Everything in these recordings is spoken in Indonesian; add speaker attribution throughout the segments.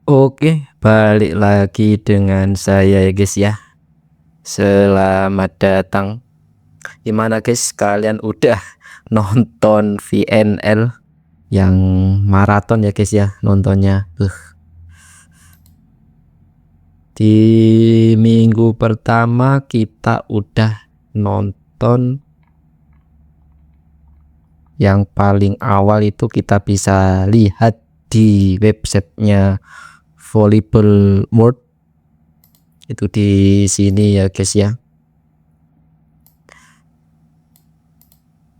Speaker 1: Oke, balik lagi dengan saya ya guys ya. Selamat datang. Gimana guys, kalian udah nonton VNL yang maraton ya guys ya nontonnya? Di minggu pertama kita udah nonton yang paling awal itu kita bisa lihat di websitenya Volleyball World. Itu di sini ya guys ya.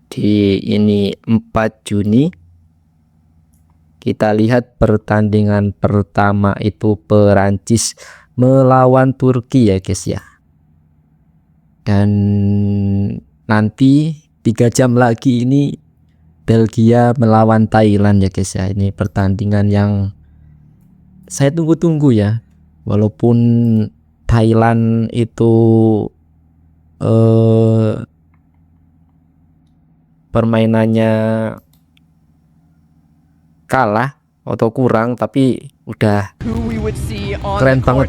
Speaker 1: Di ini 4 Juni kita lihat pertandingan pertama itu Perancis melawan Turki ya guys ya. Dan nanti 3 jam lagi ini Belgia melawan Thailand ya guys ya. Ini pertandingan yang saya tunggu-tunggu ya. Walaupun Thailand itu permainannya kalah atau kurang, tapi udah keren banget.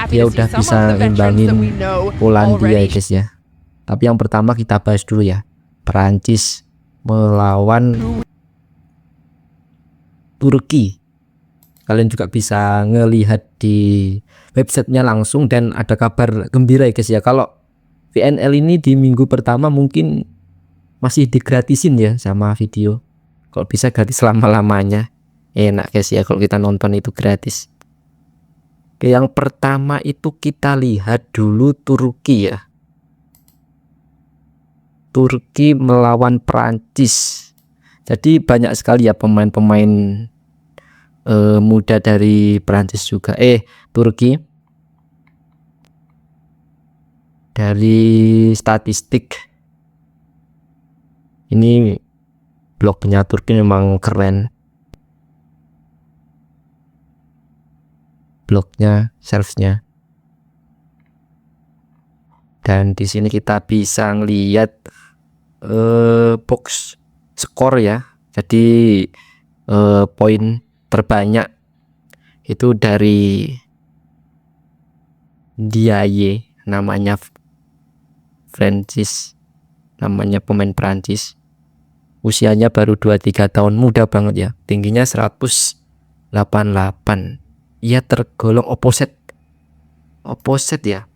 Speaker 1: Dia udah bisa ngimbangin Polandia ya guys ya. Tapi yang pertama kita bahas dulu ya, Perancis melawan Turki. Kalian juga bisa ngelihat di websitenya langsung, dan ada kabar gembira ya guys ya. Kalau VNL ini di minggu pertama mungkin masih digratisin ya sama video. Kalau bisa gratis selama-lamanya, enak guys ya kalau kita nonton itu gratis. Oke, yang pertama itu kita lihat dulu Turki ya. Turki melawan Perancis. Jadi banyak sekali ya pemain-pemain muda dari Perancis juga. Turki. Dari statistik ini blognya Turki memang keren. Blognya, servesnya. Dan di sini kita bisa ngelihat box skor ya. Jadi poin terbanyak itu dari Diaye, namanya Francis, namanya pemain Prancis. Usianya baru 23 tahun, muda banget ya. Tingginya 188. Ia tergolong opposite ya.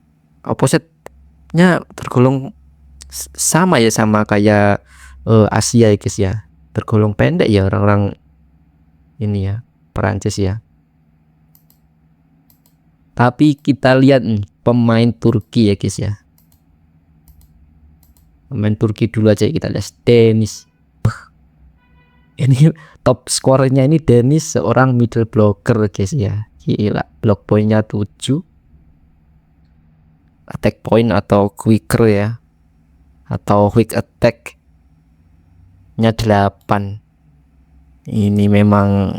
Speaker 1: Opposite-nya tergolong sama ya, sama kayak Asia ya guys ya. Tergolong pendek ya orang-orang ini ya, Perancis ya. Tapi kita lihat nih pemain Turki ya guys ya. Pemain Turki dulu aja kita lihat. Deniz. Ini top skornya ini Deniz, seorang middle blocker guys ya. Gila, block pointnya 7, attack point atau quicker ya, atau quick attack nya 8. Ini memang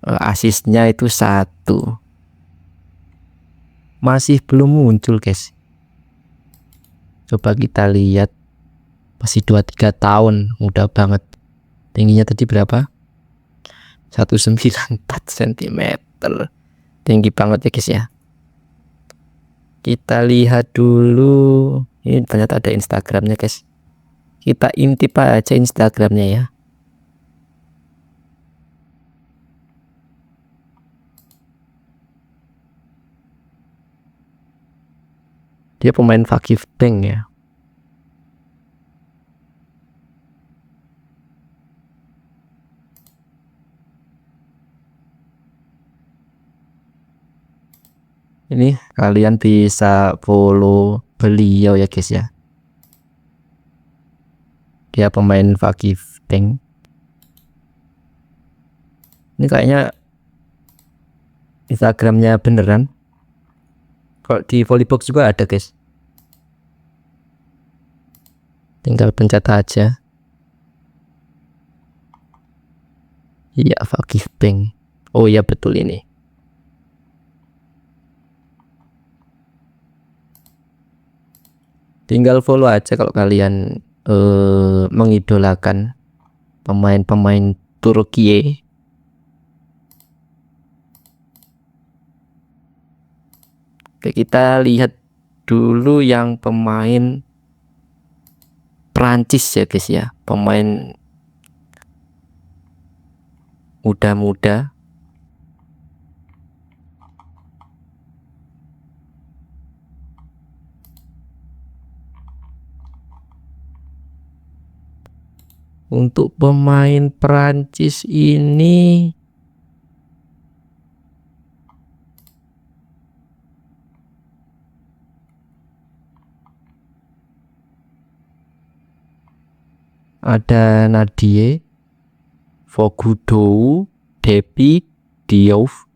Speaker 1: asisnya itu 1. Masih belum muncul guys. Coba kita lihat, masih 23 tahun, muda banget. Tingginya tadi berapa? 194 cm. Tinggi banget ya guys ya. Kita lihat dulu. Ini ternyata ada Instagramnya guys. Kita intip aja Instagramnya ya. Dia pemain Vakif Bank ya. Ini kalian bisa follow beliau ya guys ya. Dia pemain Vakif Bank. Ini kayaknya Instagramnya beneran. Kalau di Volleybox juga ada guys. Tinggal pencet aja. Iya, Vakif Bank. Oh iya betul ini. Tinggal follow aja kalau kalian mengidolakan pemain-pemain Turki. Oke, kita lihat dulu yang pemain Prancis ya guys ya, pemain muda-muda. Untuk pemain Prancis ini ada Nadie, Fogudou, Depi, Diouf.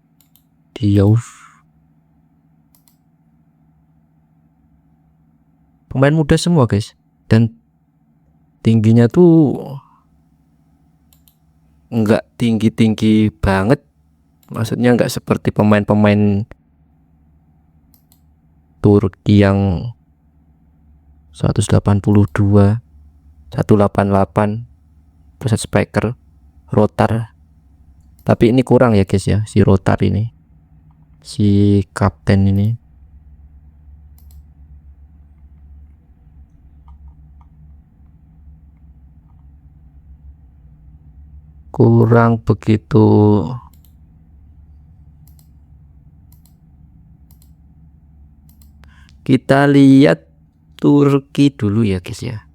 Speaker 1: Pemain muda semua guys, dan tingginya tuh nggak tinggi-tinggi banget, maksudnya nggak seperti pemain-pemain Turki yang 182, 188 pusat striker, Rotar. Tapi ini kurang ya guys ya, si Rotar ini, si kapten ini. Kurang begitu. Kita lihat Turki dulu ya guys ya.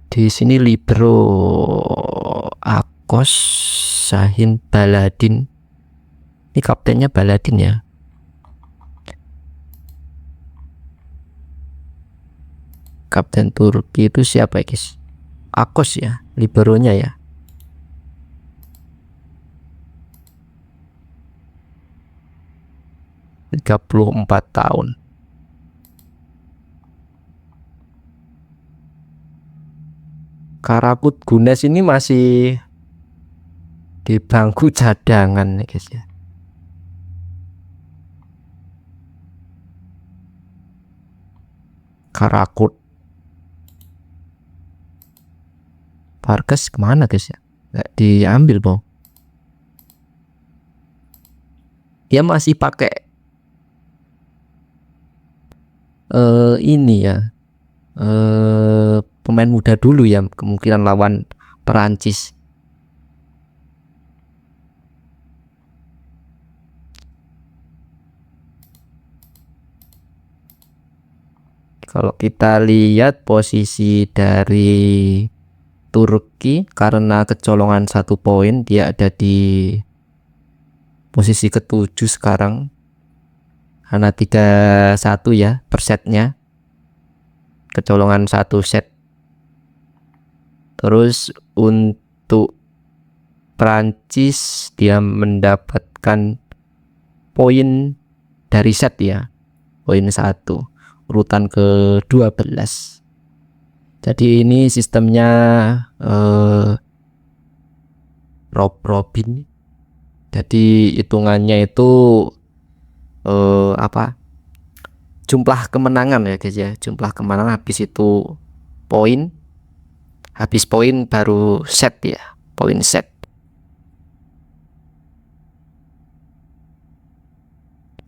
Speaker 1: Di sini libero Akos, Şahin Baladin. Ini kaptennya Baladin ya. Kapten Turki itu siapa ya guys? Akos ya, liberonya ya. Tiga 34 tahun. Karakut Gunes ini masih di bangku cadangan nih guys ya. Karakut. Vargas kemana guys ya? Nggak diambil bang. Dia masih pakai ini ya, pemain muda dulu ya, kemungkinan lawan Perancis. Kalau kita lihat posisi dari Turki, karena kecolongan 1 poin, dia ada di posisi ke-7 sekarang, karena 3-1 ya per setnya, kecolongan 1 set. Terus untuk Prancis dia mendapatkan poin dari set ya, poin 1, urutan ke-12. Jadi ini sistemnya Robin. Jadi hitungannya itu jumlah kemenangan ya guys ya, jumlah kemenangan habis itu poin, habis poin baru set ya, poin set.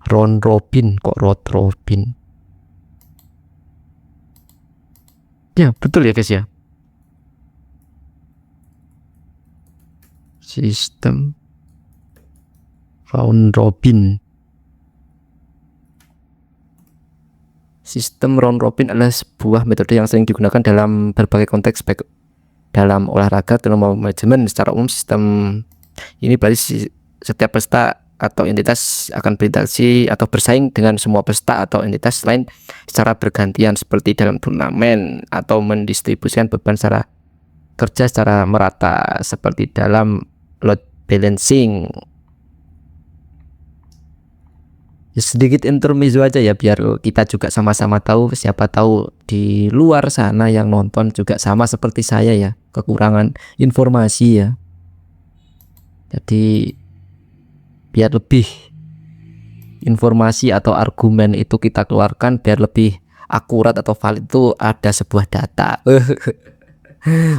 Speaker 1: Round robin, kok round robin ya, betul ya guys ya, sistem round robin. Sistem round robin adalah sebuah metode yang sering digunakan dalam berbagai konteks, baik dalam olahraga, dalam manajemen. Secara umum sistem ini berarti setiap peserta atau entitas akan berinteraksi atau bersaing dengan semua peserta atau entitas lain secara bergantian, seperti dalam turnamen, atau mendistribusikan beban secara kerja secara merata, seperti dalam load balancing. Sedikit intermezzo aja ya, biar kita juga sama-sama tahu, siapa tahu di luar sana yang nonton juga sama seperti saya ya, kekurangan informasi ya. Jadi biar lebih informasi atau argumen itu kita keluarkan, biar lebih akurat atau valid itu ada sebuah data.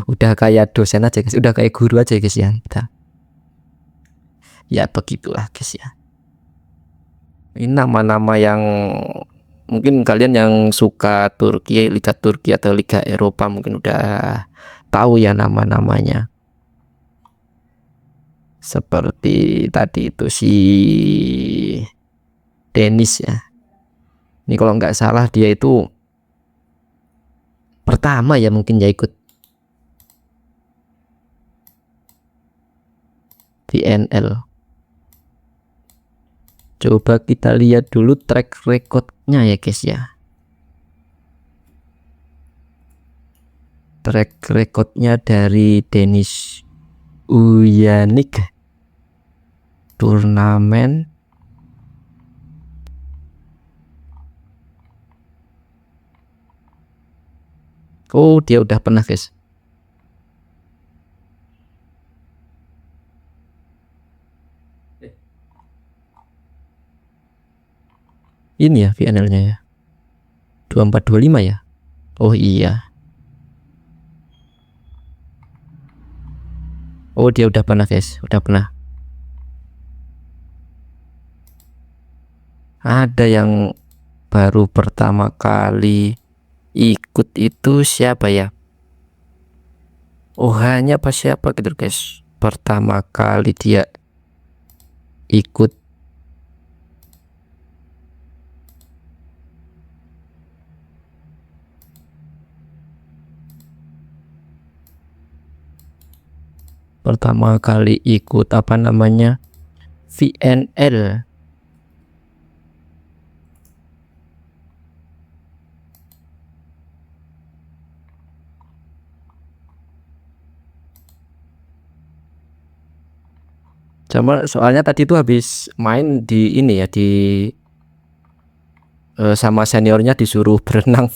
Speaker 1: Udah kayak dosen aja guys, udah kayak guru aja guys ya kita. Ya begitulah guys ya. Ini nama-nama yang mungkin kalian yang suka Turki, Liga Turki atau Liga Eropa mungkin udah tahu ya nama-namanya. Seperti tadi itu si Denis ya. Ini kalau nggak salah dia itu pertama ya mungkin ya ikut VNL. Coba kita lihat dulu track recordnya ya guys ya. Track recordnya dari Denis Uyanik turnamen oh dia udah pernah guys. Ini ya VNL-nya ya 2425 ya. Oh iya. Oh dia udah pernah guys, udah pernah. Ada yang baru pertama kali ikut itu siapa ya? Oh hanya pas siapa gitu guys. Pertama kali dia ikut apa namanya VNL. Soalnya tadi itu habis main di ini ya sama seniornya disuruh berenang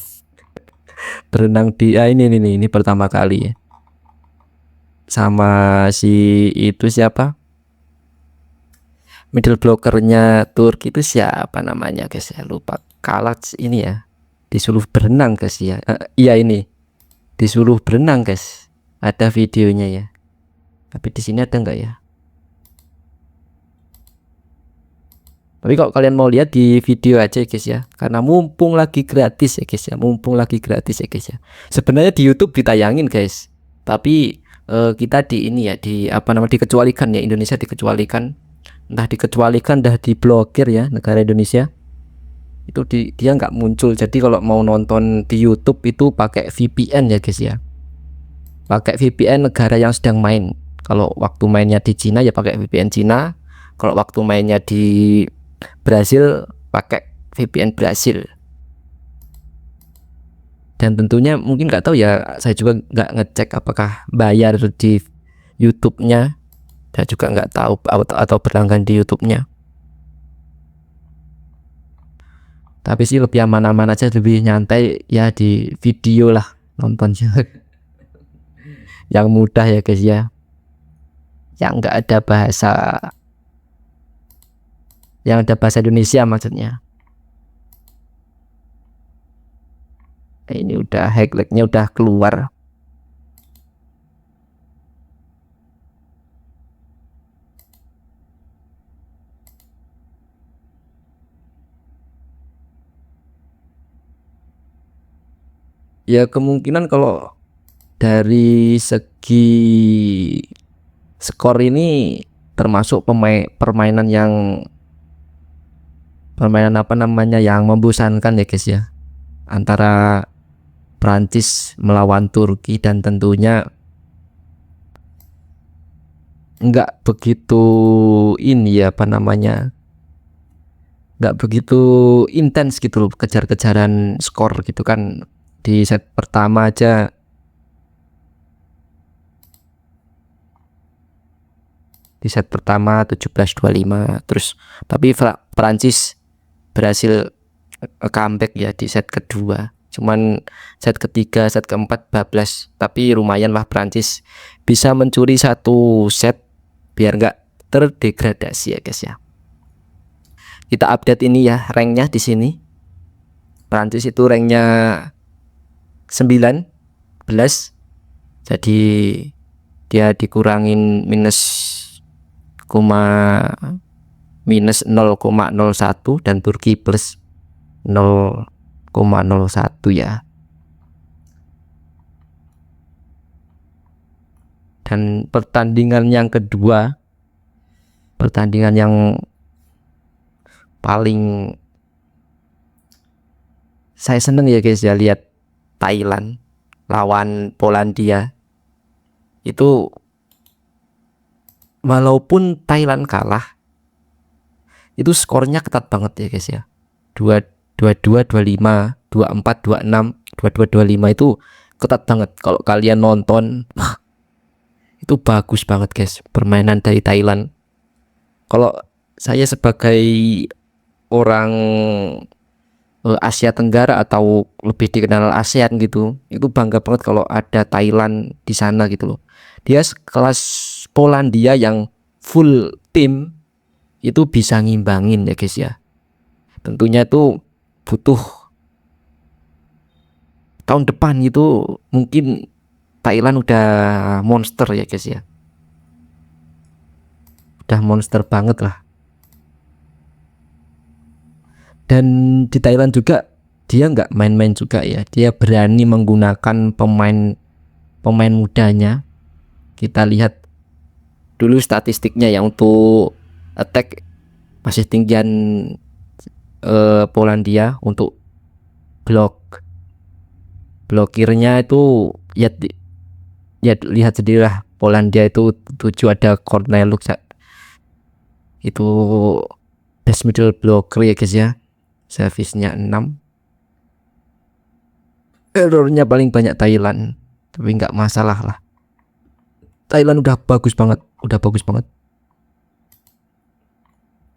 Speaker 1: di ini pertama kali ya. Sama si itu siapa? Middle blockernya Turki itu siapa namanya guys ya, lupa. Kalac ini ya disuruh berenang guys ya. Iya ini disuruh berenang guys, ada videonya ya, tapi di sini ada enggak ya? Tapi kalau kalian mau lihat di video aja guys ya, karena mumpung lagi gratis ya guys ya, sebenarnya di YouTube ditayangin guys, tapi kita di ini ya di apa namanya dikecualikan ya, Indonesia dikecualikan, entah diblokir ya negara Indonesia itu dia nggak muncul. Jadi kalau mau nonton di YouTube itu pakai VPN ya guys ya, pakai VPN negara yang sedang main. Kalau waktu mainnya di Cina ya pakai VPN Cina, kalau waktu mainnya di Brasil pakai VPN Brasil. Dan tentunya mungkin nggak tahu ya, saya juga nggak ngecek apakah bayar di YouTube-nya, saya juga nggak tahu atau berlangganan di YouTube-nya. Tapi sih lebih aman-aman aja, lebih nyantai ya di video lah nontonnya. Yang mudah ya guys ya, yang nggak ada bahasa, yang ada bahasa Indonesia maksudnya. Ini udah highlightnya udah keluar. Ya kemungkinan kalau dari segi skor ini termasuk permainan apa namanya yang membosankan ya guys ya, antara Prancis melawan Turki, dan tentunya nggak begitu ini ya apa namanya, nggak begitu intens gitu loh kejar-kejaran skor gitu kan. Di set pertama aja di set pertama 17-25, terus tapi Prancis berhasil comeback ya di set kedua, cuman set ketiga set keempat bablas, tapi lumayan lah Prancis bisa mencuri satu set biar nggak terdegradasi ya guys ya. Kita update ini ya ranknya di sini. Prancis itu ranknya 19, jadi dia dikurangin minus 0,01 dan Turki plus 0,01 ya. Dan pertandingan yang kedua, pertandingan yang paling saya seneng ya guys ya, lihat Thailand lawan Polandia. Itu walaupun Thailand kalah, itu skornya ketat banget ya guys ya. 22, 25, 24, 26, 22, 25 itu ketat banget. Kalau kalian nonton, itu bagus banget guys permainan dari Thailand. Kalau saya sebagai orang Asia Tenggara atau lebih dikenal ASEAN gitu, itu bangga banget kalau ada Thailand di sana gitu loh. Dia kelas Polandia yang full tim itu bisa ngimbangin ya guys ya. Tentunya itu butuh tahun depan gitu, mungkin Thailand udah monster ya guys ya. Udah monster banget lah. Dan di Thailand juga dia nggak main-main juga ya. Dia berani menggunakan pemain mudanya. Kita lihat dulu statistiknya ya, untuk attack masih tinggian Polandia, untuk blokirnya itu ya lihat sendirilah. Polandia itu 7 ada Cornelius itu best middle blocker ya guys ya. Service-nya 6. Errornya paling banyak Thailand, tapi nggak masalah lah. Thailand udah bagus banget.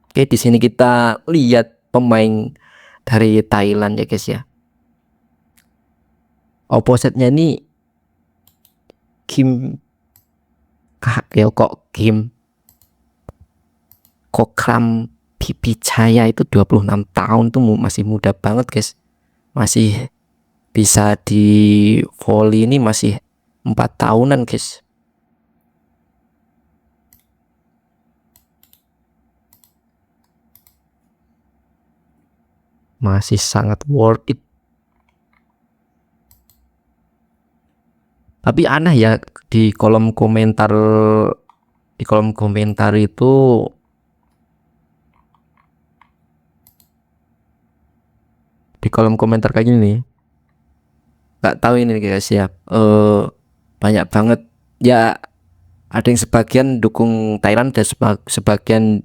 Speaker 1: Oke, di sini kita lihat pemain dari Thailand ya guys ya. Opposite-nya ini Kim Kokram Pipicaya itu 26 tahun tuh, masih muda banget guys. Masih bisa di volley ini masih 4 tahunan guys. Masih sangat worth it. Tapi aneh ya, di kolom komentar itu kayak gini nih. Nggak tahu ini guys ya. Banyak banget ya, ada yang sebagian dukung Thailand dan sebagian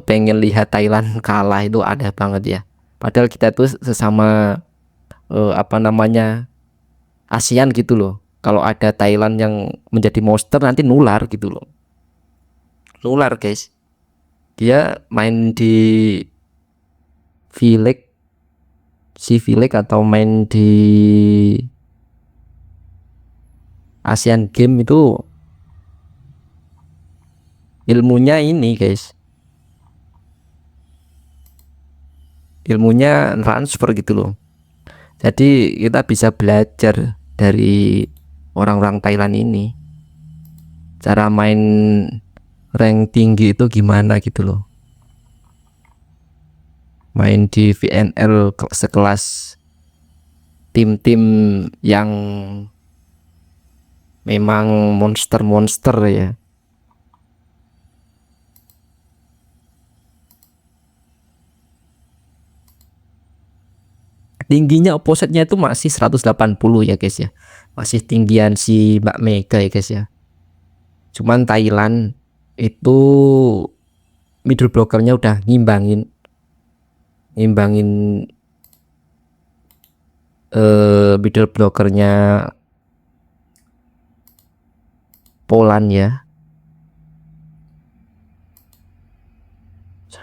Speaker 1: pengen lihat Thailand kalah, itu ada banget ya. Padahal kita tuh sesama ASEAN gitu loh. Kalau ada Thailand yang menjadi monster nanti nular gitu loh. Nular guys. Dia main di V-League atau main di Asian Game itu ilmunya ini guys. Ilmunya transfer gitu loh. Jadi kita bisa belajar dari orang-orang Thailand ini, cara main rank tinggi itu gimana gitu loh. Main di VNL sekelas tim-tim yang memang monster ya. Tingginya opposite-nya itu masih 180 ya guys ya. Masih tinggian si Mbak Mega ya guys ya. Cuman Thailand itu middle blockernya udah ngimbangin middle blockernya Poland ya.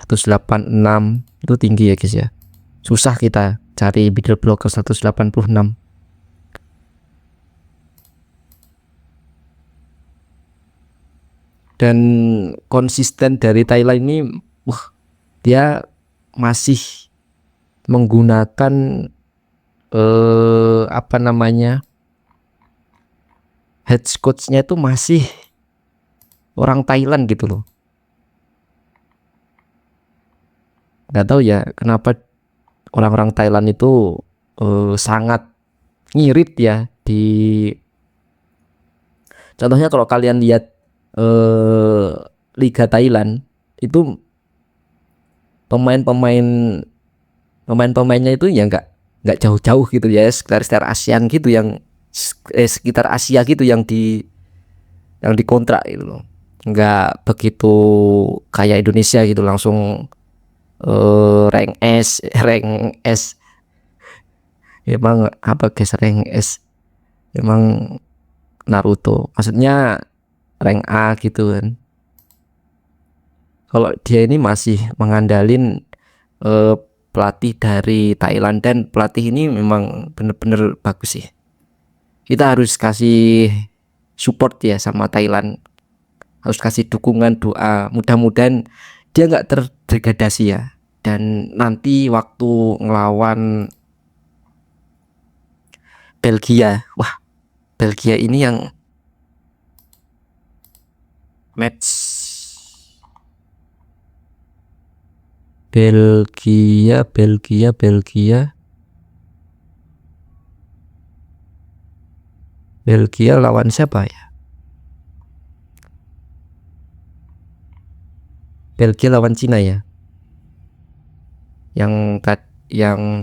Speaker 1: 186 itu tinggi ya guys ya. Susah kita cari middle blocker 186. Dan konsisten dari Thailand ini, dia masih menggunakan apa namanya, head coachnya itu masih orang Thailand gitu loh. Nggak tahu ya kenapa orang-orang Thailand itu sangat ngirit ya di, contohnya kalau kalian lihat Liga Thailand itu pemain-pemainnya itu ya nggak jauh-jauh gitu ya, sekitar ASEAN gitu yang sekitar Asia gitu yang dikontrak gitu loh, nggak begitu kayak Indonesia gitu langsung rank S rank S. Emang apa guys, rank S emang Naruto, maksudnya rank A gitu kan. Kalau dia ini masih mengandalin pelatih dari Thailand, dan pelatih ini memang bener-bener bagus sih. Kita harus kasih support ya sama Thailand, harus kasih dukungan, doa, mudah-mudahan dia nggak terdegradasi ya. Dan nanti waktu ngelawan Belgia, wah Belgia ini yang match Belgia lawan siapa ya? Belgia lawan Cina ya, yang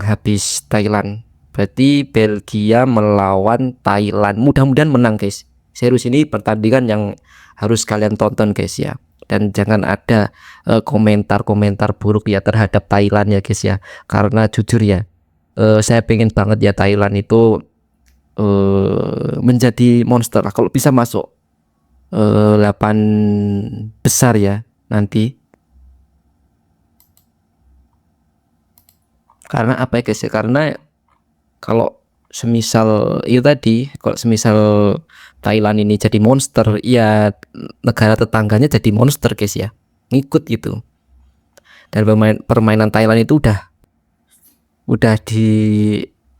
Speaker 1: habis Thailand. Berarti Belgia melawan Thailand. Mudah-mudahan menang guys. Serius, ini pertandingan yang harus kalian tonton guys ya. Dan jangan ada komentar-komentar buruk ya terhadap Thailand ya guys ya. Karena jujur ya, saya pengen banget ya Thailand itu menjadi monster lah. Kalau bisa masuk 8 besar ya nanti. Karena apa ya guys ya, karena kalau semisal itu tadi, kalau semisal Thailand ini jadi monster, ya negara tetangganya jadi monster guys ya, ngikut gitu. Dan permainan Thailand itu udah di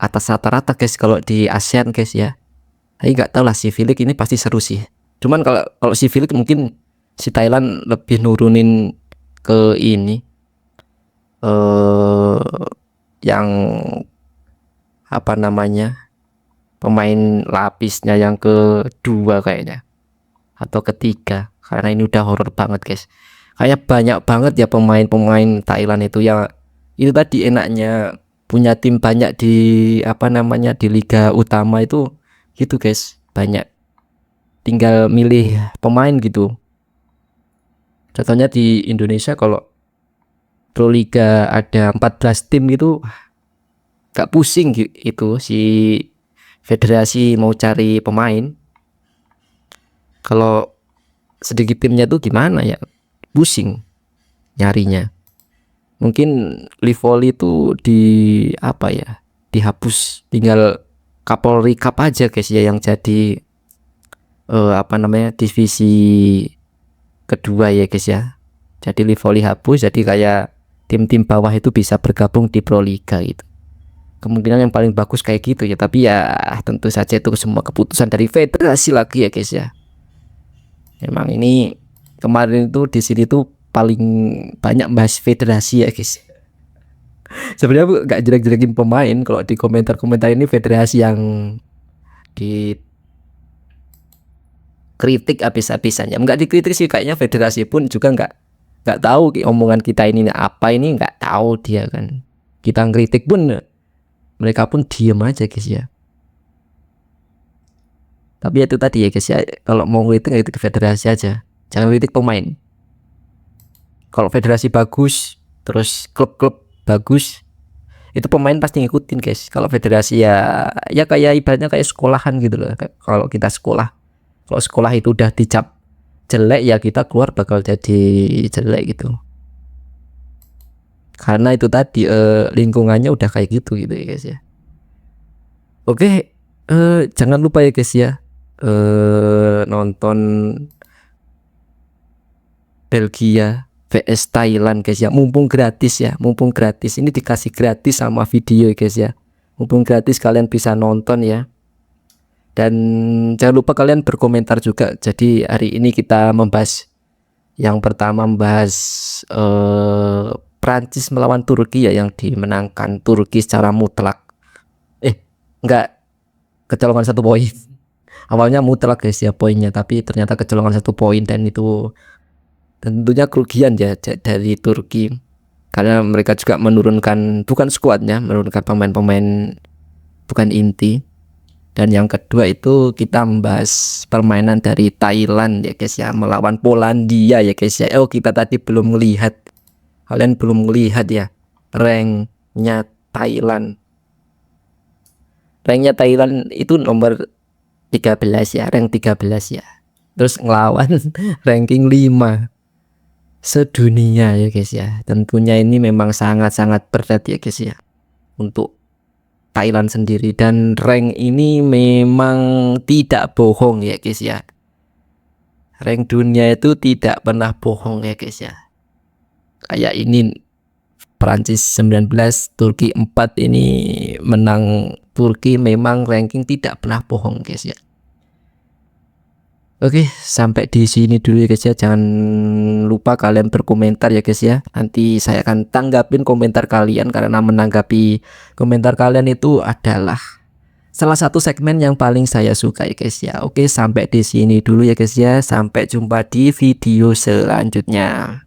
Speaker 1: atas rata-rata guys kalau di ASEAN guys ya. Tapi nggak tahu lah, si Filik ini pasti seru sih. Cuman kalau si Filik mungkin si Thailand lebih nurunin ke ini yang apa namanya, pemain lapisnya yang kedua kayaknya atau ketiga, karena ini udah horror banget guys. Kayak banyak banget ya pemain-pemain Thailand itu ya. Itu tadi enaknya punya tim banyak di apa namanya, di liga utama itu gitu guys, banyak, tinggal milih pemain gitu. Contohnya di Indonesia kalau Pro Liga ada 14 tim gitu, gak pusing itu si federasi mau cari pemain. Kalau sedikit timnya tuh gimana ya, pusing nyarinya. Mungkin Livoli itu di apa ya, dihapus, tinggal Kapolri Cup aja guys ya yang jadi apa namanya, divisi kedua ya guys ya. Jadi Livoli hapus, jadi kayak tim-tim bawah itu bisa bergabung di Pro Liga gitu. Kemungkinan yang paling bagus kayak gitu ya, tapi ya tentu saja itu semua keputusan dari federasi lagi ya guys ya. Emang ini kemarin itu di sini tuh paling banyak bahas federasi ya guys. Sebenarnya nggak jelek-jelekin pemain, kalau di komentar-komentar ini federasi yang dikritik habis-habisannya. Nggak dikritik sih, kayaknya federasi pun juga nggak tahu omongan kita ini apa, ini nggak tahu dia kan. Kita ngeritik pun mereka pun diem aja guys ya. Tapi itu tadi ya guys ya, kalau mau ngeritik federasi aja, jangan ngeritik pemain. Kalau federasi bagus, terus klub-klub bagus, itu pemain pasti ngikutin guys. Kalau federasi ya kayak ibaratnya kayak sekolahan gitu loh. Kalau kita sekolah, kalau sekolah itu udah dicap jelek ya kita keluar bakal jadi jelek gitu. Karena itu tadi lingkungannya udah kayak gitu ya guys ya. Oke, jangan lupa ya guys ya, nonton Belgia VS Thailand guys ya, mumpung gratis ya, mumpung gratis, ini dikasih gratis sama video guys ya, mumpung gratis kalian bisa nonton ya. Dan jangan lupa kalian berkomentar juga. Jadi hari ini kita membahas, yang pertama membahas Prancis melawan Turki ya, yang dimenangkan Turki secara mutlak. Enggak, kecolongan 1 poin. Awalnya mutlak guys ya poinnya, tapi ternyata kecolongan 1 poin, dan itu tentunya kerugian ya dari Turki, karena mereka juga menurunkan, bukan skuadnya, menurunkan pemain-pemain bukan inti. Dan yang kedua itu kita membahas permainan dari Thailand ya guys ya, melawan Polandia ya guys ya. Kita tadi belum melihat, kalian belum melihat ya ranknya Thailand. Ranknya Thailand itu nomor 13 ya, rank 13 ya. Terus ngelawan ranking 5 sedunia ya guys ya. Tentunya ini memang sangat-sangat berat ya guys ya untuk Thailand sendiri, dan rank ini memang tidak bohong ya guys ya. Rank dunia itu tidak pernah bohong ya guys ya. Kayak ini Prancis 19 Turki 4, ini menang Turki, memang ranking tidak pernah bohong guys ya. Oke, sampai di sini dulu ya guys ya. Jangan lupa kalian berkomentar ya guys ya. Nanti saya akan tanggapin komentar kalian, karena menanggapi komentar kalian itu adalah salah satu segmen yang paling saya suka ya guys ya. Oke, sampai di sini dulu ya guys ya. Sampai jumpa di video selanjutnya.